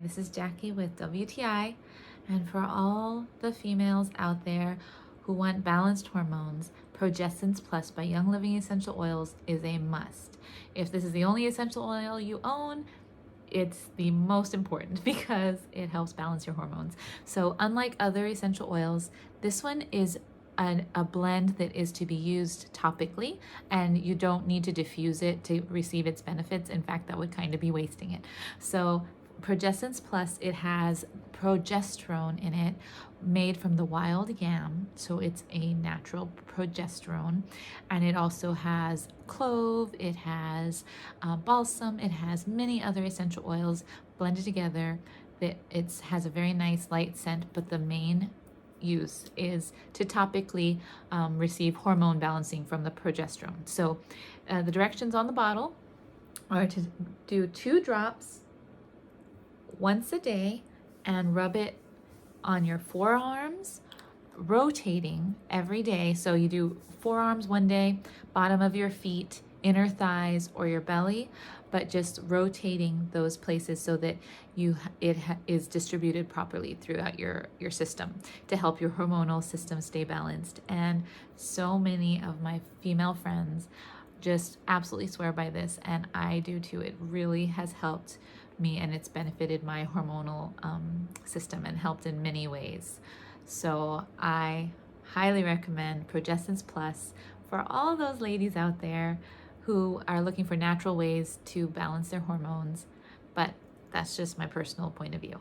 this is Jackie with WTI, and for all the females out there who want balanced hormones, Progessence Plus by Young Living Essential Oils is a must. If this is the only essential oil you own, it's the most important because it helps balance your hormones. So unlike other essential oils, this one is a blend that is to be used topically, and you don't need to diffuse it to receive its benefits. In fact, that would kind of be wasting it. So Progessence Plus, it has progesterone in it made from the wild yam, so it's a natural progesterone, and it also has clove, it has balsam, it has many other essential oils blended together. That it has a very nice light scent, but the main use is to topically receive hormone balancing from the progesterone. So the directions on the bottle are to do 2 drops once a day and rub it on your forearms, rotating every day. So you do forearms one day, bottom of your feet, inner thighs, or your belly, but just rotating those places so that it is distributed properly throughout your system to help your hormonal system stay balanced. And so many of my female friends just absolutely swear by this, and I do too. It really has helped me, and it's benefited my hormonal system and helped in many ways. So I highly recommend Progessence Plus for all those ladies out there who are looking for natural ways to balance their hormones, but that's just my personal point of view.